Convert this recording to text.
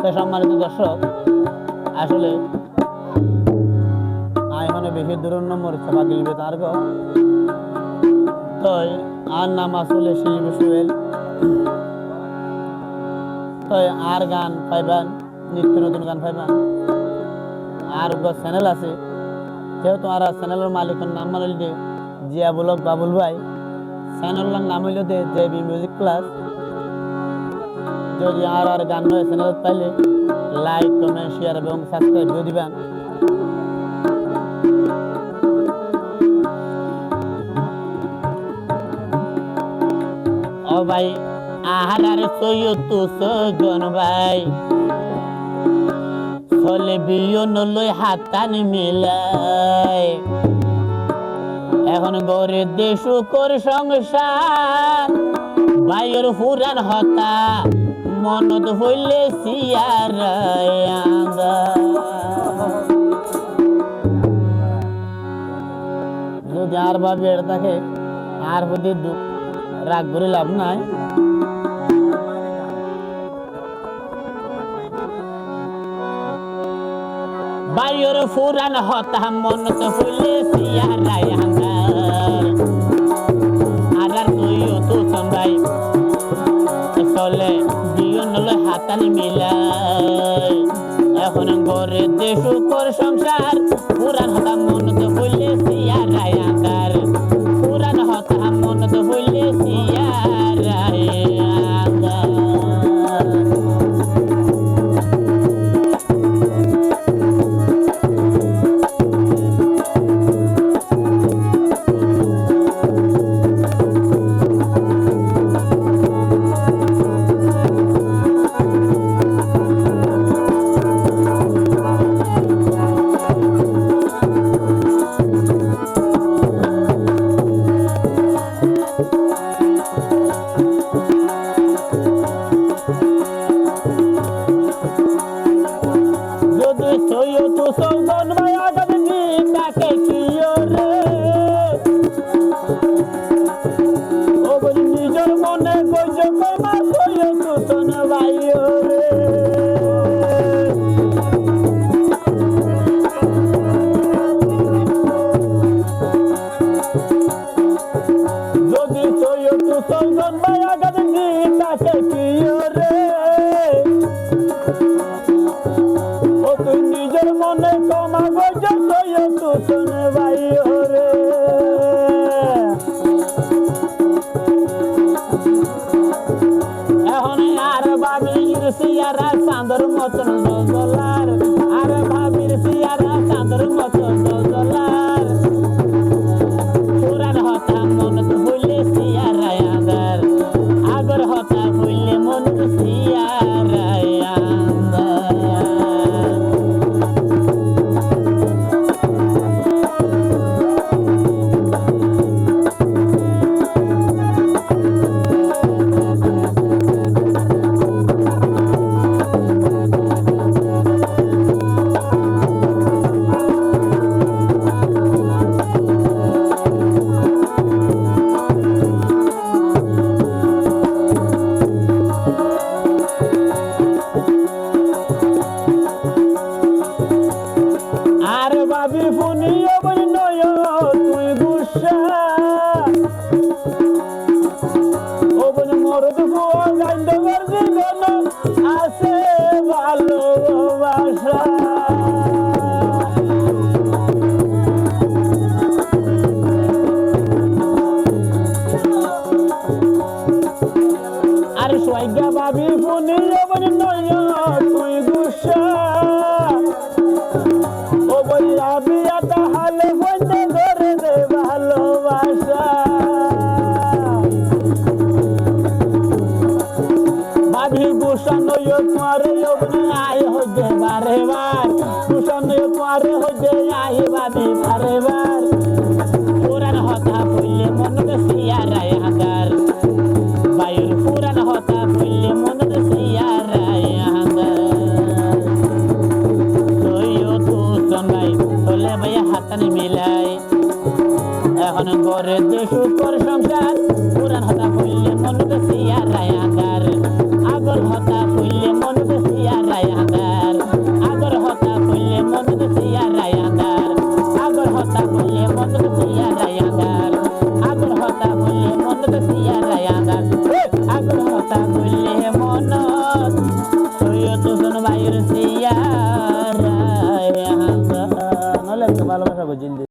তো সম্মানিত দর্শক, আসলে এখানে বেশি দূর নম্বর সভা গিলবে তার গো তো আর নাম আসলে শিল্পী সুয়েল। তো আর গান পাইবেন, নিত্য নতুন গান পাইবেন। আর চ্যানেল আছে, যেহেতু আর চ্যানেলের মালিকের নাম মানে জিয়া ব্লগ বাবুল ভাই, চ্যানেলের নাম হইল দে জেবি মিউজিক প্লাস। যদি আর গান নয় চ্যানেল পাইলে লাইক কমেন্ট শেয়ার এবং সাবস্ক্রাইব করে দিবেন। ও ভাই আহার সৈয়দ সজন ভাই চলে বিয়ন লই হাতানি মিলাই, এখন গরে দেশ কর সংসার ভাইয়ের ফুরান হতা মনত হইলে সিয়ার। যদি আর ভাবি এটা থাকে আর প্রতি দুঃখ রাগ করে লাভ নাই। ভাইয়ের ফুরান হতা মনত হইলে সিয়ার। আর তুইও তো ভাই চলে বিয়ন লই হাতানি মিলাই, এখন ঘরে দেশ কর সংসার পুরান হতা মনত হইলে সিয়ার। পুরান হতা মনত হইলে সিয়ার। নিজের মনে কমা ভাই রে এখন আর ভাবির সিয়ারা চাঁদর মতন জলার, আর ভাবির সিয়ারা চাঁদর মতন জলার। পুরান হতা মনত হইলে সিয়ারা আদার, আগর হতা হইলে মনত সিয়ারা আছে ভালোবাসা। আর সৈগা ভাবি ফোনে নয় তুই গুসা, ও বললা বিয়া তাহলে বলতে ধরে দে ভালোবাসা। ভাবি গুসা নয় তোমারে আয় হইতে বারে বার, গুসা নয় তোমারে হইতে আয় ভাবি বারে বার। পুরান হতা বললে মনে সিয়ারায় হাজার, বায়ুর পুরান হতা বললে মনে সিয়ারায় হাজার। ভাই চলে ভাই হাতানি মিলাই, এখন ঘরে দেশ কর সংসার। পুরান হতা বললে মনে সিয়ারায় হাজার, আগর হতা বললে মনে সিয়ারায় সিয়ারায় আদার আগ্রহতা বললে মন সৈয়দ হোসেন ভাইয়ের সিয়ারায় আদার নলে ভালোবাসা বুঝিন